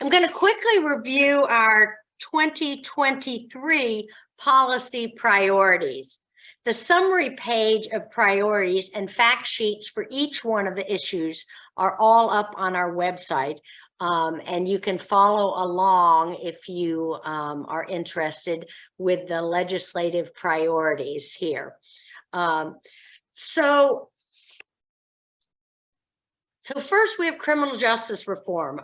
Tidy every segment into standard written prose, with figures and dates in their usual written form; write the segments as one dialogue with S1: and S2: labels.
S1: I'm going to quickly review our 2023 policy priorities. The summary page of priorities and fact sheets for each one of the issues are all up on our website, and you can follow along if you are interested with the legislative priorities here. So first, we have criminal justice reform.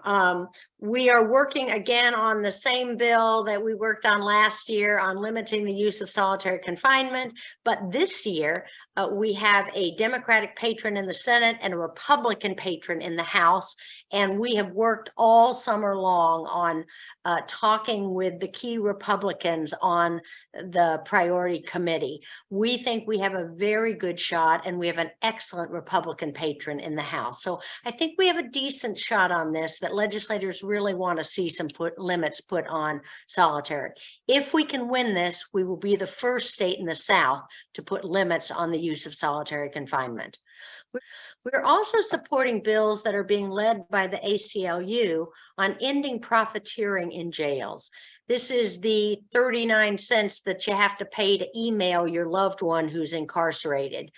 S1: We are working again on the same bill that we worked on last year on limiting the use of solitary confinement. But this year, we have a Democratic patron in the Senate and a Republican patron in the House. And we have worked all summer long on talking with the key Republicans on the priority committee. We think we have a very good shot, and we have an excellent Republican patron in the House. So I think we have a decent shot on this, that legislators really want to see some limits put on solitary. If we can win this, we will be the first state in the South to put limits on the use of solitary confinement. We're also supporting bills that are being led by the ACLU on ending profiteering in jails. This is the 39 cents that you have to pay to email your loved one who's incarcerated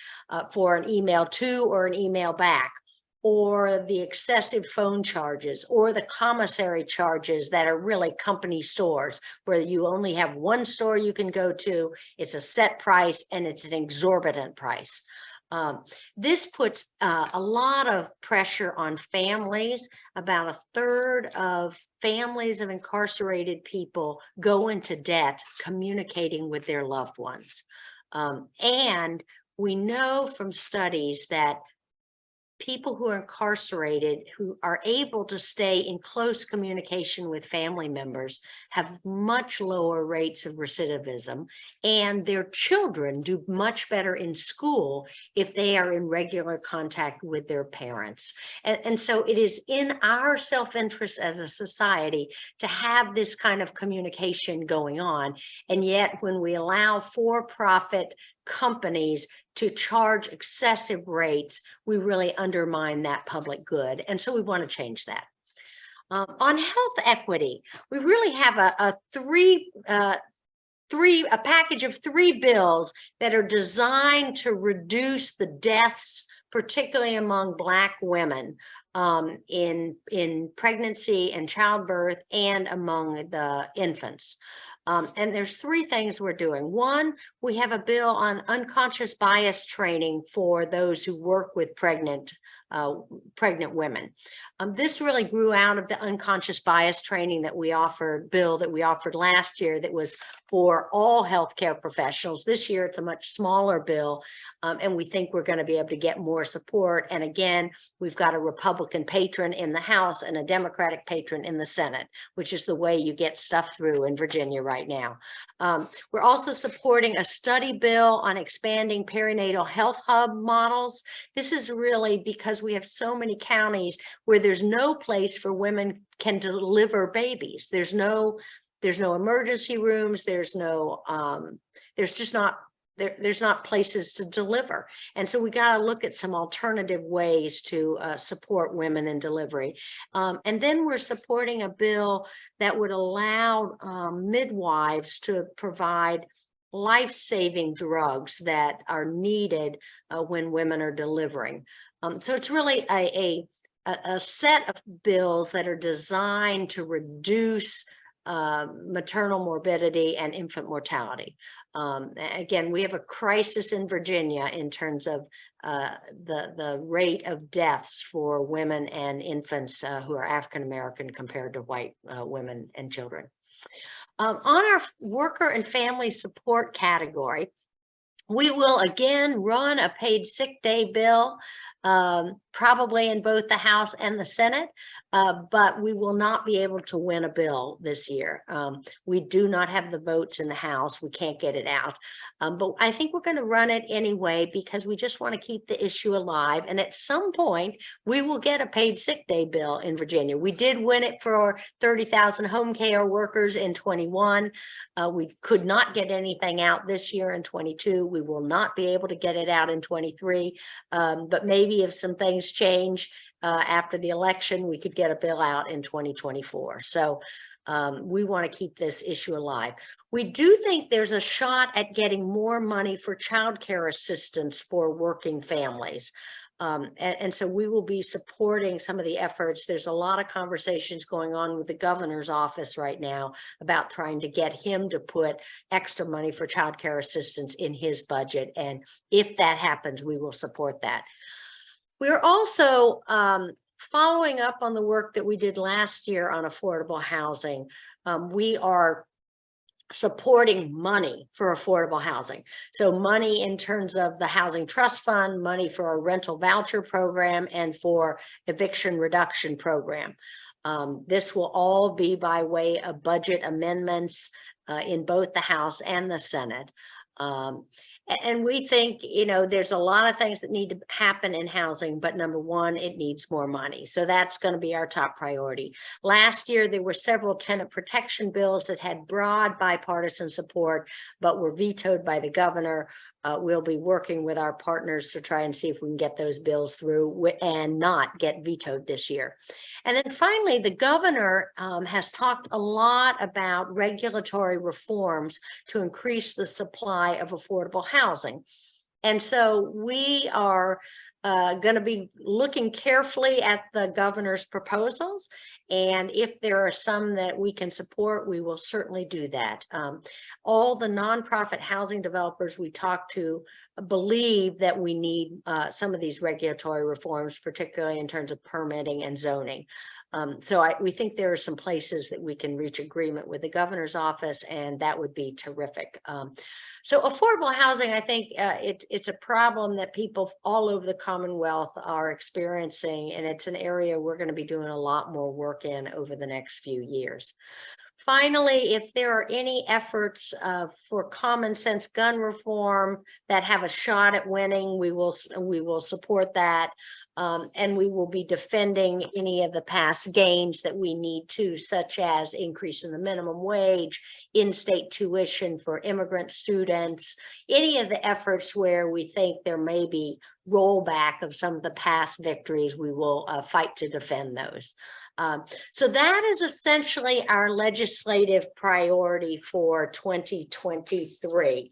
S1: for an email to or an email back, or the excessive phone charges, or the commissary charges that are really company stores, where you only have one store you can go to, it's a set price, and it's an exorbitant price. This puts a lot of pressure on families. About a third of families of incarcerated people go into debt communicating with their loved ones. And we know from studies that people who are incarcerated, who are able to stay in close communication with family members, have much lower rates of recidivism, and their children do much better in school if they are in regular contact with their parents. And so it is in our self-interest as a society to have this kind of communication going on. And yet when we allow for-profit companies to charge excessive rates, we really undermine that public good. And so we want to change that. On health equity, we really have a package of 3 bills that are designed to reduce the deaths, particularly among Black women, in pregnancy and childbirth, and among the infants. And there's 3 things we're doing. One, we have a bill on unconscious bias training for those who work with pregnant women. This really grew out of the unconscious bias training that we offered last year, that was for all healthcare professionals. This year, it's a much smaller bill, and we think we're going to be able to get more support. And again, we've got a Republican patron in the House and a Democratic patron in the Senate, which is the way you get stuff through in Virginia right now. We're also supporting a study bill on expanding perinatal health hub models. This is really because we have so many counties where there's no place for women can deliver babies. There's no emergency rooms. There's just not there's not places to deliver. And so we got to look at some alternative ways to support women in delivery. And then we're supporting a bill that would allow midwives to provide life-saving drugs that are needed when women are delivering. So it's really a set of bills that are designed to reduce maternal morbidity and infant mortality. Again, we have a crisis in Virginia in terms of the rate of deaths for women and infants who are African American compared to white women and children. On our worker and family support category, we will again run a paid sick day bill, probably in both the House and the Senate, but we will not be able to win a bill this year. We do not have the votes in the House. We can't get it out. But I think we're going to run it anyway because we just want to keep the issue alive. And at some point, we will get a paid sick day bill in Virginia. We did win it for 30,000 home care workers in 21. We could not get anything out this year in 22. We will not be able to get it out in 23. But maybe if some things change, after the election, we could get a bill out in 2024. So we want to keep this issue alive. We do think there's a shot at getting more money for child care assistance for working families. And so we will be supporting some of the efforts. There's a lot of conversations going on with the governor's office right now about trying to get him to put extra money for child care assistance in his budget. And if that happens, we will support that. We're also following up on the work that we did last year on affordable housing. We are supporting money for affordable housing. So money in terms of the Housing Trust Fund, money for our rental voucher program, and for eviction reduction program. This will all be by way of budget amendments in both the House and the Senate. And we think, there's a lot of things that need to happen in housing, but number one, it needs more money. So that's going to be our top priority. Last year, there were several tenant protection bills that had broad bipartisan support, but were vetoed by the governor. We'll be working with our partners to try and see if we can get those bills through and not get vetoed this year. And then finally, the governor has talked a lot about regulatory reforms to increase the supply of affordable housing. And so we are going to be looking carefully at the governor's proposals. And if there are some that we can support, we will certainly do that. All the nonprofit housing developers we talk to believe that we need some of these regulatory reforms, particularly in terms of permitting and zoning. So we think there are some places that we can reach agreement with the governor's office, and that would be terrific. So affordable housing, I think it's a problem that people all over the Commonwealth are experiencing, and it's an area we're going to be doing a lot more work in over the next few years. Finally, if there are any efforts for common sense gun reform that have a shot at winning, we will support that. And we will be defending any of the past gains that we need to, such as increasing the minimum wage, in-state tuition for immigrant students, any of the efforts where we think there may be rollback of some of the past victories, we will fight to defend those. So that is essentially our legislative priority for 2023.